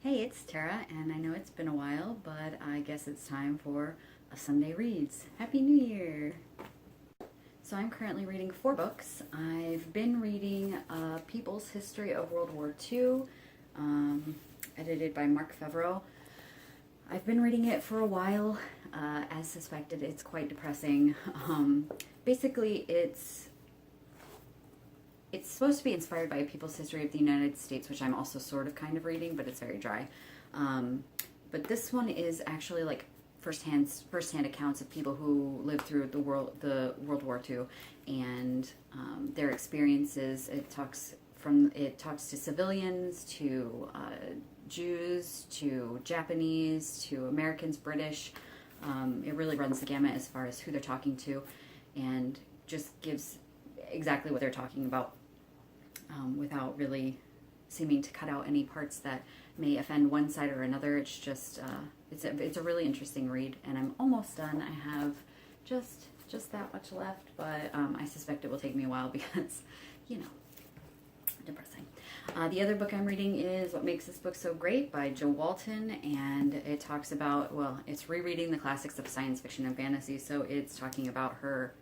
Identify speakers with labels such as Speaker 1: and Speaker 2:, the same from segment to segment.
Speaker 1: Hey, it's Tara, and I know it's been a while, but I guess it's time for a Sunday Reads. Happy New Year! So I'm currently reading 4 books. I've been reading People's History of World War II, edited by Mark Favreau. I've been reading it for a while. As suspected, it's quite depressing. Basically, it's supposed to be inspired by People's History of the United States, which I'm also sort of kind of reading, but it's very dry. But this one is actually like firsthand accounts of people who lived through the World War II and their experiences. It talks to civilians, to Jews, to Japanese, to Americans, British. It really runs the gamut as far as who they're talking to, and just gives exactly what they're talking about, without really seeming to cut out any parts that may offend one side or another. It's just it's a really interesting read, and I'm almost done. I have just that much left, but I suspect it will take me a while because, depressing. The other book I'm reading is What Makes This Book So Great by Walton, and it talks about, well, it's rereading the classics of science fiction and fantasy, so it's talking about her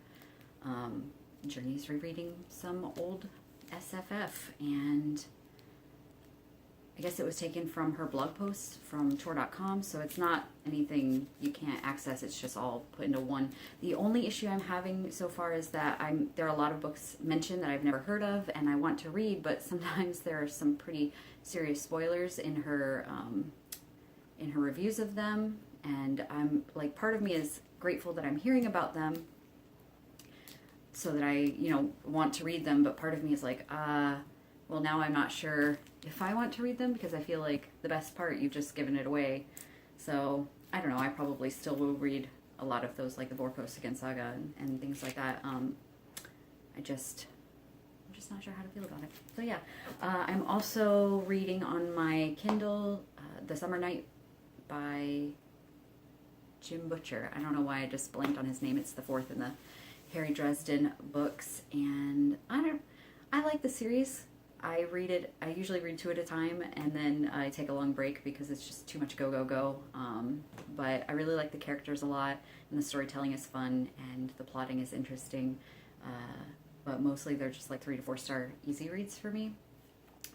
Speaker 1: journeys rereading some old SFF, and I guess it was taken from her blog posts from Tor.com, so it's not anything you can't access. It's just all put into one. The only issue I'm having so far is that there are a lot of books mentioned that I've never heard of and I want to read, but sometimes there are some pretty serious spoilers in her reviews of them, and I'm like, part of me is grateful that I'm hearing about them so that I, want to read them, but part of me is like, well, now I'm not sure if I want to read them because I feel like the best part, you've just given it away. So, I don't know, I probably still will read a lot of those, like the Vorpos Against Saga and things like that. I'm just not sure how to feel about it. So yeah, I'm also reading on my Kindle, The Summer Night by Jim Butcher. I don't know why I just blanked on his name. It's the fourth in the Harry Dresden books, and I like the series. I usually read 2 at a time, and then I take a long break because it's just too much go. But I really like the characters a lot, and the storytelling is fun, and the plotting is interesting. But mostly they're just like 3 to 4 star easy reads for me.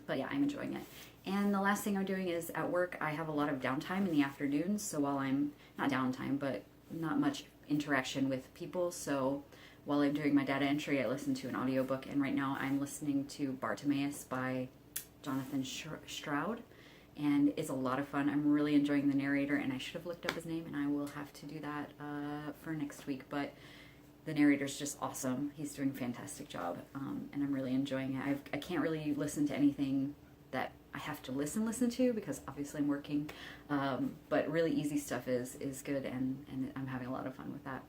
Speaker 1: But yeah, I'm enjoying it. And the last thing I'm doing is at work, I have a lot of downtime in the afternoons, so while I'm, not downtime, but not much interaction with people, so while I'm doing my data entry, I listen to an audiobook, and right now I'm listening to Bartimaeus by Jonathan Stroud, and it's a lot of fun. I'm really enjoying the narrator, and I should have looked up his name, and I will have to do that for next week, but the narrator's just awesome. He's doing a fantastic job, and I'm really enjoying it. I can't really listen to anything that I have to listen to because obviously I'm working, but really easy stuff is good, and I'm having a lot of fun with that.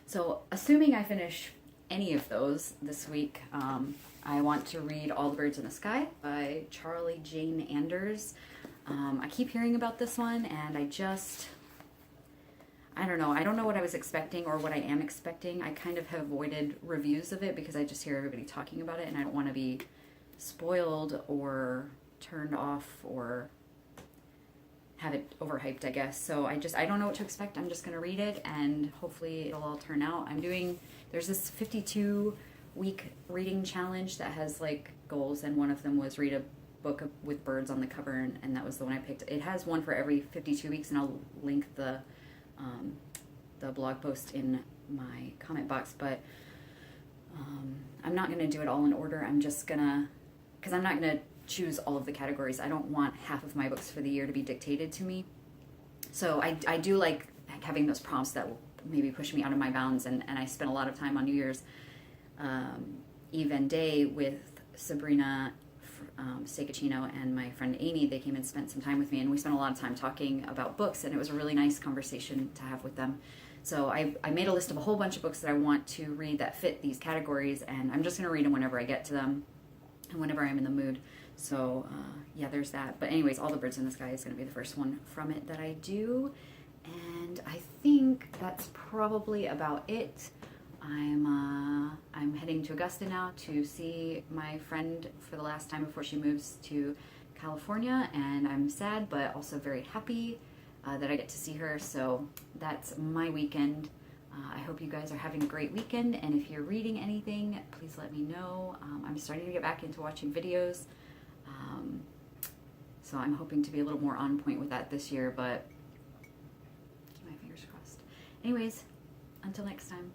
Speaker 1: So, assuming I finish any of those this week, I want to read All the Birds in the Sky by Charlie Jane Anders. I keep hearing about this one, and I don't know. I don't know what I was expecting or what I am expecting. I kind of have avoided reviews of it because I just hear everybody talking about it, and I don't want to be spoiled or turned off or have it overhyped, I guess. So I don't know what to expect. I'm just going to read it, and hopefully it'll all turn out. There's this 52-week reading challenge that has like goals, and one of them was read a book with birds on the cover, and that was the one I picked. It has one for every 52 weeks, and I'll link the blog post in my comment box, but I'm not going to do it all in order. I'm just going because I'm not going to choose all of the categories. I don't want half of my books for the year to be dictated to me. So I do like having those prompts that will maybe push me out of my bounds, and I spent a lot of time on New Year's Eve and Day with Sabrina Stacacino and my friend Amy. They came and spent some time with me, and we spent a lot of time talking about books, and it was a really nice conversation to have with them. So I made a list of a whole bunch of books that I want to read that fit these categories, and I'm just going to read them whenever I get to them and whenever I'm in the mood. So yeah, there's that. But anyways, All the Birds in the Sky is going to be the first one from it that I do, and I think that's probably about it. I'm heading to Augusta now to see my friend for the last time before she moves to California, and I'm sad but also very happy that I get to see her. So that's my weekend. I hope you guys are having a great weekend, and if you're reading anything, please let me know. I'm starting to get back into watching videos, so I'm hoping to be a little more on point with that this year, but keep my fingers crossed. Anyways, until next time.